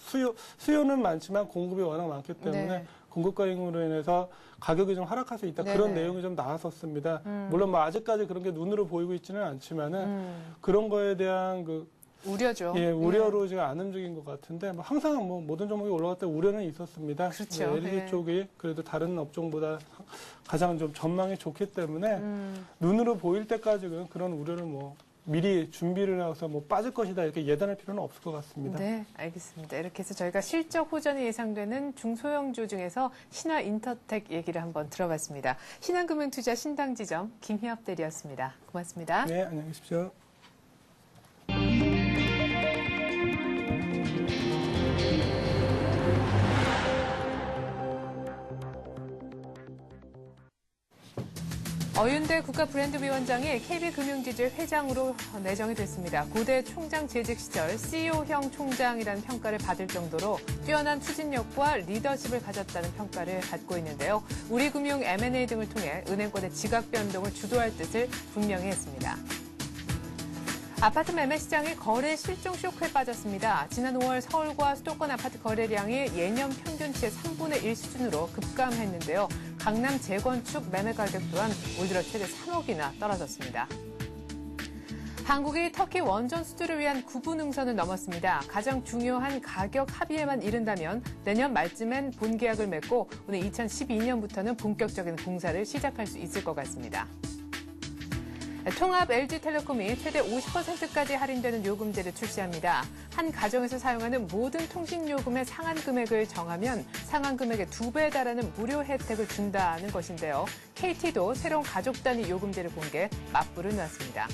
수요는 많지만 공급이 워낙 많기 때문에 네. 공급 과잉으로 인해서 가격이 좀 하락할 수 있다. 네. 그런 내용이 좀 나왔었습니다. 물론 뭐 아직까지 그런 게 눈으로 보이고 있지는 않지만은 그런 거에 대한 그 우려죠. 예, 우려로 지금 안 움직인 것 같은데 뭐 항상 뭐 모든 종목이 올라갈 때 우려는 있었습니다. 그렇죠. 네, LED 예. 쪽이 그래도 다른 업종보다 가장 좀 전망이 좋기 때문에 눈으로 보일 때까지는 그런 우려를 뭐 미리 준비를 해서 뭐 빠질 것이다 이렇게 예단할 필요는 없을 것 같습니다. 네, 알겠습니다. 이렇게 해서 저희가 실적 호전이 예상되는 중소형주 중에서 신한인터텍 얘기를 한번 들어봤습니다. 신한금융투자 신당지점 김희엽 대리였습니다. 고맙습니다. 네, 안녕히 계십시오. 어윤대 국가브랜드위원장이 KB금융지주의 회장으로 내정이 됐습니다. 고대 총장 재직 시절 CEO형 총장이라는 평가를 받을 정도로 뛰어난 추진력과 리더십을 가졌다는 평가를 받고 있는데요. 우리금융 M&A 등을 통해 은행권의 지각 변동을 주도할 뜻을 분명히 했습니다. 아파트 매매 시장이 거래 실종 쇼크에 빠졌습니다. 지난 5월 서울과 수도권 아파트 거래량이 예년 평균치의 3분의 1 수준으로 급감했는데요. 강남 재건축 매매 가격 또한 올 들어 최대 3억이나 떨어졌습니다. 한국이 터키 원전 수주를 위한 구부 능선을 넘었습니다. 가장 중요한 가격 합의에만 이른다면 내년 말쯤엔 본계약을 맺고 오늘 2012년부터는 본격적인 공사를 시작할 수 있을 것 같습니다. 통합 LG텔레콤이 최대 50%까지 할인되는 요금제를 출시합니다. 한 가정에서 사용하는 모든 통신요금의 상한 금액을 정하면 상한 금액의 2배에 달하는 무료 혜택을 준다는 것인데요. KT도 새로운 가족 단위 요금제를 공개 맞불을 놨습니다.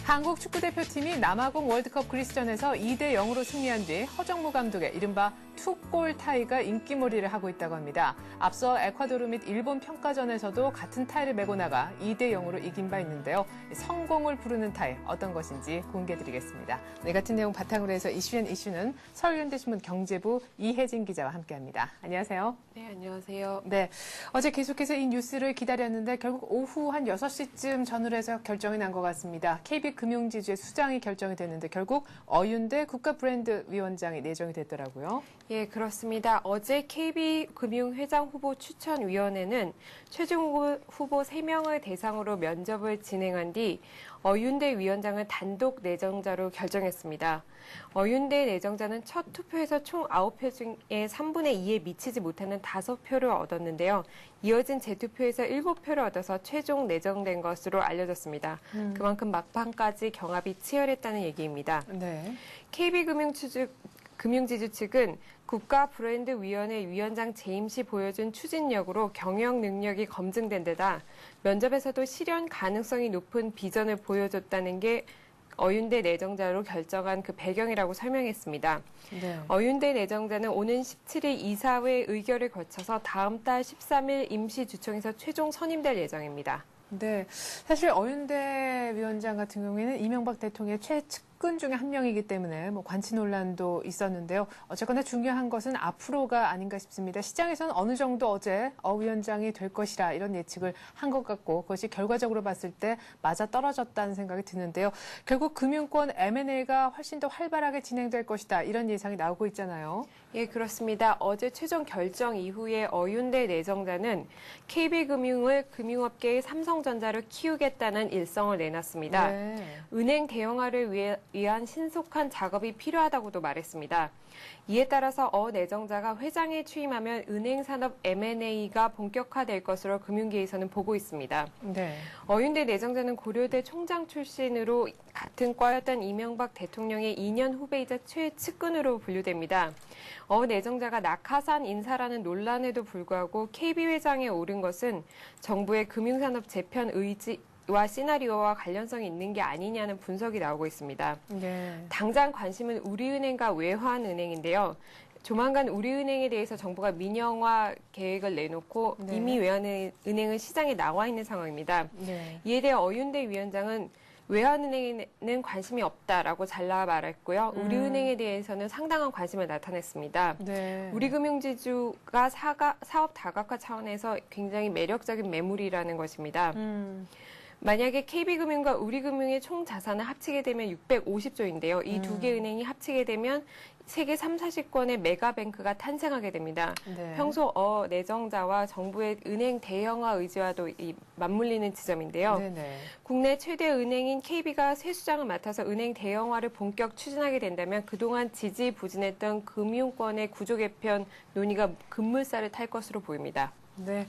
한국 축구대표팀이 남아공 월드컵 그리스전에서 2대 0으로 승리한 뒤 허정무 감독의 이른바 투골 타이가 인기몰이를 하고 있다고 합니다. 앞서 에콰도르 및 일본 평가전에서도 같은 타이를 메고 나가 2대 0으로 이긴 바 있는데요. 성공을 부르는 타이 어떤 것인지 공개드리겠습니다. 네, 같은 내용 바탕으로 해서 이슈앤 이슈는 서울현대신문 경제부 이혜진 기자와 함께합니다. 안녕하세요. 네, 안녕하세요. 네, 어제 계속해서 이 뉴스를 기다렸는데 결국 오후 한 6시쯤 전후로 해서 결정이 난 것 같습니다. KB금융지주의 수장이 결정이 됐는데 결국 어윤대 국가브랜드위원장이 내정이 됐더라고요. 예, 그렇습니다. 어제 KB금융회장 후보 추천위원회는 최종 후보 3명을 대상으로 면접을 진행한 뒤 어윤대 위원장을 단독 내정자로 결정했습니다. 어윤대 내정자는 첫 투표에서 총 9표 중에 3분의 2에 미치지 못하는 5표를 얻었는데요. 이어진 재투표에서 7표를 얻어서 최종 내정된 것으로 알려졌습니다. 그만큼 막판까지 경합이 치열했다는 얘기입니다. 네. KB금융지주 측은 국가브랜드위원회 위원장 재임 시 보여준 추진력으로 경영 능력이 검증된 데다 면접에서도 실현 가능성이 높은 비전을 보여줬다는 게 어윤대 내정자로 결정한 그 배경이라고 설명했습니다. 네. 어윤대 내정자는 오는 17일 이사회 의결을 거쳐서 다음 달 13일 임시주총에서 최종 선임될 예정입니다. 네, 사실 어윤대 위원장 같은 경우에는 이명박 대통령의 최측근 중에 한 명이기 때문에 뭐 관치 논란도 있었는데요. 어쨌거나 중요한 것은 앞으로가 아닌가 싶습니다. 시장에서는 어느 정도 어제 어 위원장이 될 것이라 이런 예측을 한 것 같고 그것이 결과적으로 봤을 때 맞아 떨어졌다는 생각이 드는데요. 결국 금융권 M&A가 훨씬 더 활발하게 진행될 것이다 이런 예상이 나오고 있잖아요. 예, 그렇습니다. 어제 최종 결정 이후에 어윤대 내정자는 KB금융을 금융업계의 삼성전자로 키우겠다는 일성을 내놨습니다. 네. 은행 대형화를 위한 신속한 작업이 필요하다고도 말했습니다. 이에 따라서 어 내정자가 회장에 취임하면 은행 산업 M&A가 본격화될 것으로 금융계에서는 보고 있습니다. 네. 어윤대 내정자는 고려대 총장 출신으로 같은 과였던 이명박 대통령의 2년 후배이자 최측근으로 분류됩니다. 어 내정자가 낙하산 인사라는 논란에도 불구하고 KB 회장에 오른 것은 정부의 금융산업 재편 시나리오와 관련성이 있는 게 아니냐는 분석이 나오고 있습니다. 네. 당장 관심은 우리은행과 외환은행인데요. 조만간 우리은행에 대해서 정부가 민영화 계획을 내놓고 네. 이미 외환은행은 시장에 나와 있는 상황입니다. 네. 이에 대해 어윤대 위원장은 외환은행에는 관심이 없다라고 잘라 말했고요. 우리은행에 대해서는 상당한 관심을 나타냈습니다. 네. 우리금융지주가 사업 다각화 차원에서 굉장히 매력적인 매물이라는 것입니다. 만약에 KB금융과 우리금융의 총 자산을 합치게 되면 650조인데요. 이 두 개 은행이 합치게 되면 세계 3, 40권의 메가뱅크가 탄생하게 됩니다. 네. 평소 내정자와 정부의 은행 대형화 의지와도 맞물리는 지점인데요. 네네. 국내 최대 은행인 KB가 세수장을 맡아서 은행 대형화를 본격 추진하게 된다면 그동안 지지부진했던 금융권의 구조 개편 논의가 급물살을 탈 것으로 보입니다. 네.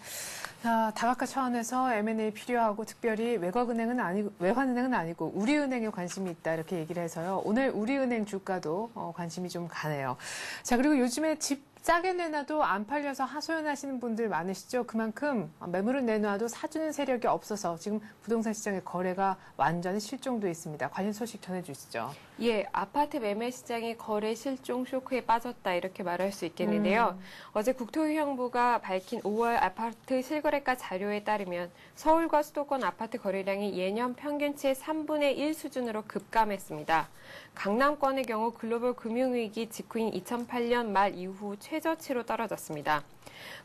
다각화 차원에서 M&A 필요하고 특별히 외환은행은 아니고 우리은행에 관심이 있다 이렇게 얘기를 해서요. 오늘 우리은행 주가도 관심이 좀 가네요. 자, 그리고 요즘에 집 싸게 내놔도 안 팔려서 하소연하시는 분들 많으시죠? 그만큼 매물을 내놔도 사주는 세력이 없어서 지금 부동산 시장의 거래가 완전히 실종돼 있습니다. 관련 소식 전해주시죠. 예, 아파트 매매 시장의 거래 실종 쇼크에 빠졌다 이렇게 말할 수 있겠는데요. 어제 국토교통부가 밝힌 5월 아파트 실거래가 자료에 따르면 서울과 수도권 아파트 거래량이 예년 평균치의 3분의 1 수준으로 급감했습니다. 강남권의 경우 글로벌 금융위기 직후인 2008년 말 이후 최저치로 떨어졌습니다.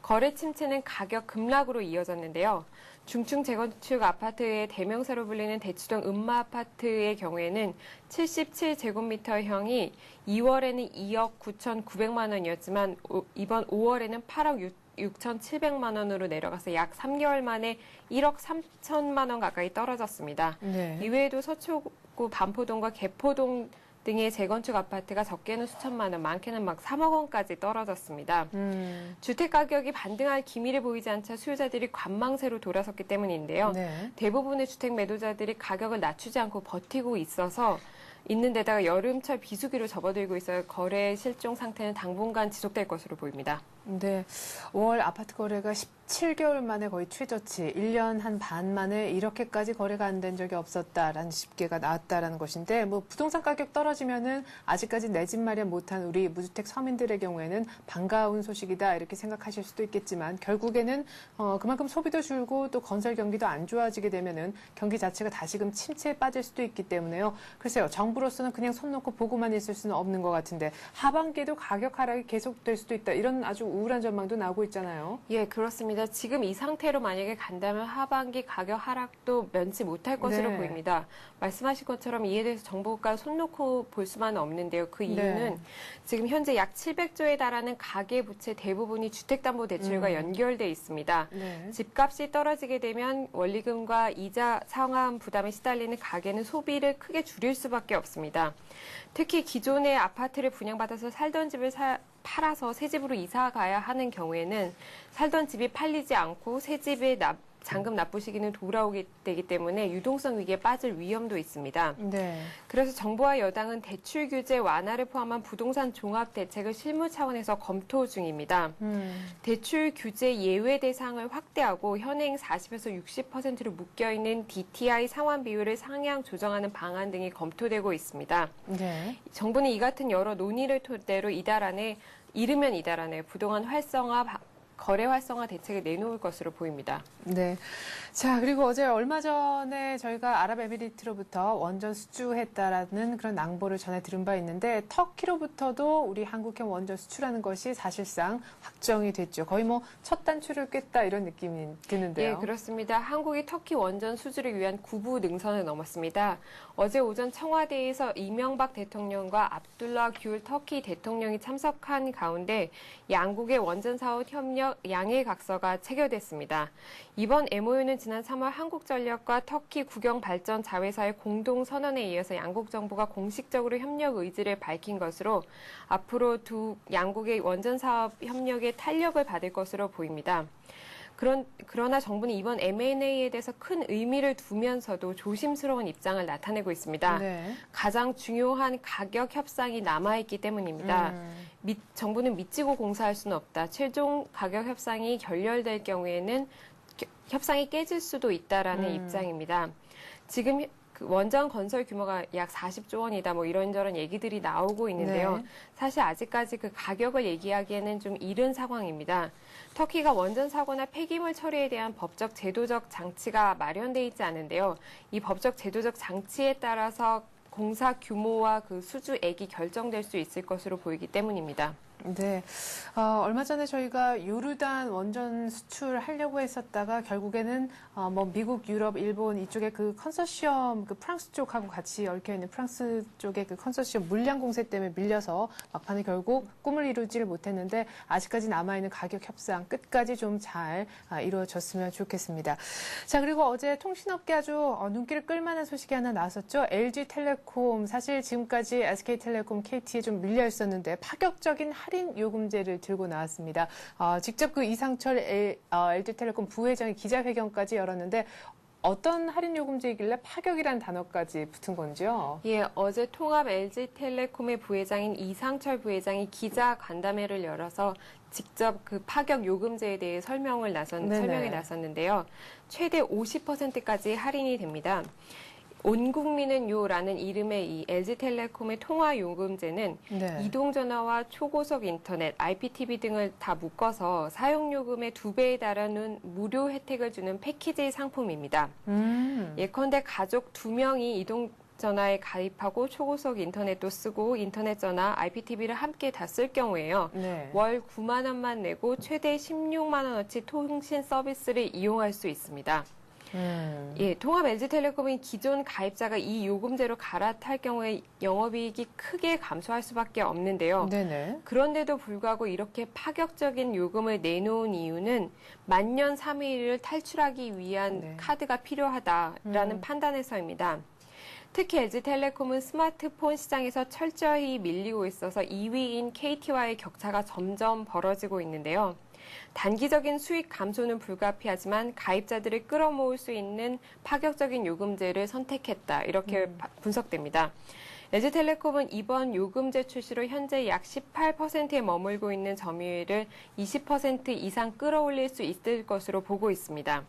거래 침체는 가격 급락으로 이어졌는데요. 중층 재건축 아파트의 대명사로 불리는 대치동 음마아파트의 경우에는 77제곱미터형이 2월에는 2억 9,900만 원이었지만 이번 5월에는 8억 6,700만 원으로 내려가서 약 3개월 만에 1억 3천만 원 가까이 떨어졌습니다. 네. 이외에도 서초구 반포동과 개포동 등의 재건축 아파트가 적게는 수천만 원, 많게는 막 3억 원까지 떨어졌습니다. 주택 가격이 반등할 기미를 보이지 않자 수요자들이 관망세로 돌아섰기 때문인데요. 네. 대부분의 주택 매도자들이 가격을 낮추지 않고 버티고 있는 데다가 여름철 비수기로 접어들고 있어 거래 실종 상태는 당분간 지속될 것으로 보입니다. 네. 5월 아파트 거래가 17개월 만에 거의 최저치, 1년 한 반 만에 이렇게까지 거래가 안 된 적이 없었다라는 집계가 나왔다라는 것인데, 부동산 가격 떨어지면은 아직까지 내 집 마련 못한 우리 무주택 서민들의 경우에는 반가운 소식이다 이렇게 생각하실 수도 있겠지만, 결국에는 그만큼 소비도 줄고 또 건설 경기도 안 좋아지게 되면은 경기 자체가 다시금 침체에 빠질 수도 있기 때문에요. 글쎄요, 정부로서는 그냥 손 놓고 보고만 있을 수는 없는 것 같은데 하반기에도 가격 하락이 계속될 수도 있다. 이런 아주 우울한 전망도 나오고 있잖아요. 예, 그렇습니다. 지금 이 상태로 만약에 간다면 하반기 가격 하락도 면치 못할 것으로 네. 보입니다. 말씀하신 것처럼 이에 대해서 정부가 손 놓고 볼 수만은 없는데요. 그 이유는 지금 현재 약 700조에 달하는 가계부채 대부분이 주택담보대출과 연결돼 있습니다. 네. 집값이 떨어지게 되면 원리금과 이자 상환 부담에 시달리는 가계는 소비를 크게 줄일 수밖에 없습니다. 특히 기존의 아파트를 분양받아서 살던 집을 팔아서 새 집으로 이사 가야 하는 경우에는 살던 집이 팔리지 않고 새 집에 잔금 납부 시기는 돌아오게 되기 때문에 유동성 위기에 빠질 위험도 있습니다. 네. 그래서 정부와 여당은 대출 규제 완화를 포함한 부동산 종합 대책을 실무 차원에서 검토 중입니다. 대출 규제 예외 대상을 확대하고 현행 40에서 60%로 묶여있는 DTI 상환 비율을 상향 조정하는 방안 등이 검토되고 있습니다. 네. 정부는 이 같은 여러 논의를 토대로 이르면 이달 안에 부동산 거래 활성화 대책을 내놓을 것으로 보입니다. 네. 자, 그리고 어제 얼마 전에 저희가 아랍에미리트로부터 원전 수주했다라는 그런 낭보를 전해 들은 바 있는데 터키로부터도 우리 한국형 원전 수출하는 것이 사실상 확정이 됐죠. 거의 첫 단추를 꿰다 이런 느낌이 드는데요. 예, 그렇습니다. 한국이 터키 원전 수주를 위한 구부 능선을 넘었습니다. 어제 오전 청와대에서 이명박 대통령과 압둘라 귤 터키 대통령이 참석한 가운데 양국의 원전 사업 협력 양해 각서가 체결됐습니다. 이번 MOU는 지난 3월 한국전력과 터키 국영발전자회사의 공동선언에 이어서 양국 정부가 공식적으로 협력 의지를 밝힌 것으로 앞으로 두 양국의 원전 사업 협력에 탄력을 받을 것으로 보입니다. 그러나 정부는 이번 M&A에 대해서 큰 의미를 두면서도 조심스러운 입장을 나타내고 있습니다. 네. 가장 중요한 가격 협상이 남아있기 때문입니다. 정부는 미치고 공사할 수는 없다. 최종 가격 협상이 결렬될 경우에는 협상이 깨질 수도 있다라는 입장입니다. 지금 그 원전 건설 규모가 약 40조 원이다, 뭐 이런저런 얘기들이 나오고 있는데요. 네. 사실 아직까지 그 가격을 얘기하기에는 좀 이른 상황입니다. 터키가 원전 사고나 폐기물 처리에 대한 법적 제도적 장치가 마련돼 있지 않은데요. 이 법적 제도적 장치에 따라서 공사 규모와 그 수주액이 결정될 수 있을 것으로 보이기 때문입니다. 네. 얼마 전에 저희가 요르단 원전 수출하려고 했었다가 결국에는 뭐 미국, 유럽, 일본 이쪽에 그 컨소시엄 그 프랑스 쪽하고 같이 얽혀 있는 프랑스 쪽의 그 컨소시엄 물량 공세 때문에 밀려서 막판에 결국 꿈을 이루지를 못했는데 아직까지 남아있는 가격 협상 끝까지 좀 잘 이루어졌으면 좋겠습니다. 자, 그리고 어제 통신업계 아주 눈길을 끌만한 소식이 하나 나왔었죠. LG텔레콤 사실 지금까지 SK텔레콤, KT에 좀 밀려 있었는데 파격적인 할인 요금제를 들고 나왔습니다. 직접 그 이상철 LG텔레콤 부회장이 기자회견까지 열었는데 어떤 할인 요금제이길래 파격이라는 단어까지 붙은 건지요? 예, 어제 통합 LG텔레콤의 부회장인 이상철 부회장이 기자 간담회를 열어서 직접 그 파격 요금제에 대해 설명에 나섰는데요. 최대 50%까지 할인이 됩니다. 온 국민은 요라는 이름의 이 LG텔레콤의 통화 요금제는 네. 이동전화와 초고속 인터넷, IPTV 등을 다 묶어서 사용요금의 2배에 달하는 무료 혜택을 주는 패키지 상품입니다. 예컨대 가족 2명이 이동전화에 가입하고 초고속 인터넷도 쓰고 인터넷 전화, IPTV를 함께 다 쓸 경우에요. 네. 월 9만 원만 내고 최대 16만 원어치 통신 서비스를 이용할 수 있습니다. 예, 통합 LG텔레콤이 기존 가입자가 이 요금제로 갈아탈 경우에 영업이익이 크게 감소할 수밖에 없는데요. 네네. 그런데도 불구하고 이렇게 파격적인 요금을 내놓은 이유는 만년 3일을 탈출하기 위한 네. 카드가 필요하다라는 판단에서입니다. 특히 LG텔레콤은 스마트폰 시장에서 철저히 밀리고 있어서 2위인 KT와의 격차가 점점 벌어지고 있는데요. 단기적인 수익 감소는 불가피하지만 가입자들을 끌어모을 수 있는 파격적인 요금제를 선택했다. 이렇게 분석됩니다. LG텔레콤은 이번 요금제 출시로 현재 약 18%에 머물고 있는 점유율을 20% 이상 끌어올릴 수 있을 것으로 보고 있습니다.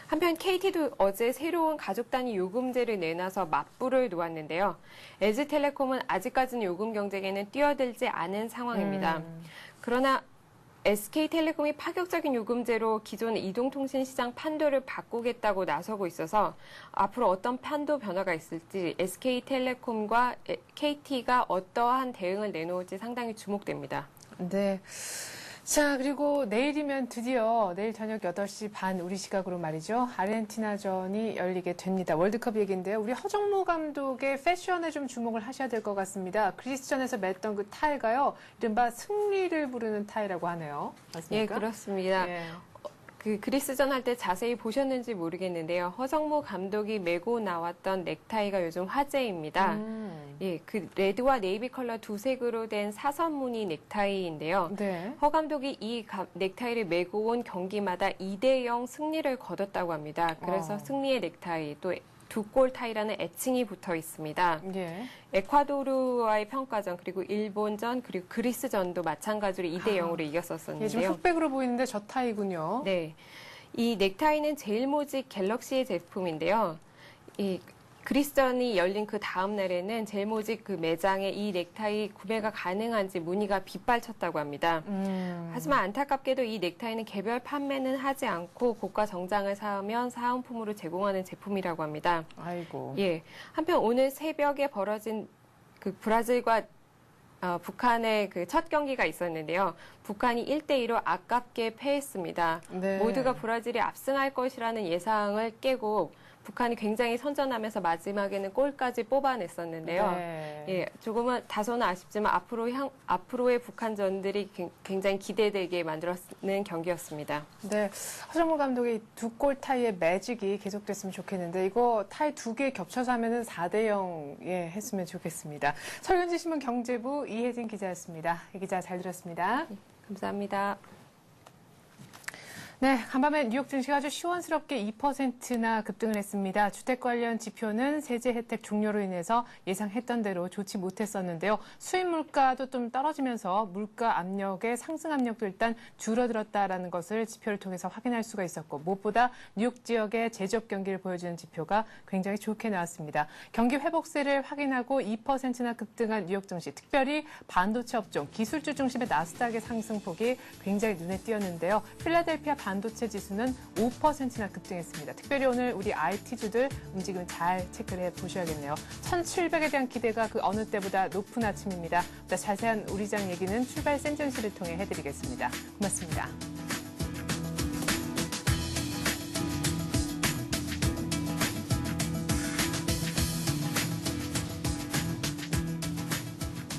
한편 KT도 어제 새로운 가족 단위 요금제를 내놔서 맞불을 놓았는데요. LG텔레콤은 아직까지는 요금 경쟁에는 뛰어들지 않은 상황입니다. 그러나 SK텔레콤이 파격적인 요금제로 기존 이동통신 시장 판도를 바꾸겠다고 나서고 있어서 앞으로 어떤 판도 변화가 있을지 SK텔레콤과 KT가 어떠한 대응을 내놓을지 상당히 주목됩니다. 네. 자, 그리고 내일이면 드디어 내일 저녁 8시 반 우리 시각으로 말이죠. 아르헨티나전이 열리게 됩니다. 월드컵 얘기인데요. 우리 허정무 감독의 패션에 좀 주목을 하셔야 될 것 같습니다. 그리스전에서 맸던 그 타이가요. 이른바 승리를 부르는 타이라고 하네요. 맞습니까? 예, 그렇습니다. 예. 그 그리스전 할 때 자세히 보셨는지 모르겠는데요. 허정무 감독이 메고 나왔던 넥타이가 요즘 화제입니다. 예, 그 레드와 네이비 컬러 두 색으로 된 사선무늬 넥타이인데요. 네. 허 감독이 이 넥타이를 메고 온 경기마다 2대0 승리를 거뒀다고 합니다. 그래서 승리의 넥타이, 또 두 골 타이라는 애칭이 붙어 있습니다. 예. 에콰도르와의 평가전, 그리고 일본전, 그리고 그리스전도 마찬가지로 2대0으로 예, 이겼었는데요. 좀 흑백으로 보이는데 저 타이군요. 네. 이 넥타이는 제일모직 갤럭시의 제품인데요. 이 그리스전이 열린 그 다음 날에는 제일모직 그 매장에 이 넥타이 구매가 가능한지 문의가 빗발쳤다고 합니다. 하지만 안타깝게도 이 넥타이는 개별 판매는 하지 않고 고가 정장을 사면 사은품으로 제공하는 제품이라고 합니다. 아이고. 예. 한편 오늘 새벽에 벌어진 그 브라질과 북한의 그 첫 경기가 있었는데요. 북한이 1대2로 아깝게 패했습니다. 네. 모두가 브라질이 압승할 것이라는 예상을 깨고 북한이 굉장히 선전하면서 마지막에는 골까지 뽑아냈었는데요. 네. 예, 조금은 다소는 아쉽지만 앞으로의 북한전들이 굉장히 기대되게 만들었는 경기였습니다. 네, 허정무 감독의 두 골 타이의 매직이 계속됐으면 좋겠는데 이거 타이 2개 겹쳐서 하면은 4대0 했으면 좋겠습니다. 설경지신문 경제부 이혜진 기자였습니다. 이 기자 잘 들었습니다. 감사합니다. 네, 간밤에 뉴욕 증시가 아주 시원스럽게 2%나 급등을 했습니다. 주택 관련 지표는 세제 혜택 종료로 인해서 예상했던 대로 좋지 못했었는데요. 수입 물가도 좀 떨어지면서 물가 압력의 상승 압력도 일단 줄어들었다라는 것을 지표를 통해서 확인할 수가 있었고, 무엇보다 뉴욕 지역의 제조업 경기를 보여주는 지표가 굉장히 좋게 나왔습니다. 경기 회복세를 확인하고 2%나 급등한 뉴욕 증시, 특별히 반도체 업종, 기술주 중심의 나스닥의 상승폭이 굉장히 눈에 띄었는데요. 필라델피아 반도체 지수는 5%나 급등했습니다. 특별히 오늘 우리 IT주들 움직임 잘 체크를 해보셔야겠네요. 1700에 대한 기대가 그 어느 때보다 높은 아침입니다. 자세한 우리 장 얘기는 출발 센전시를 통해 해드리겠습니다. 고맙습니다.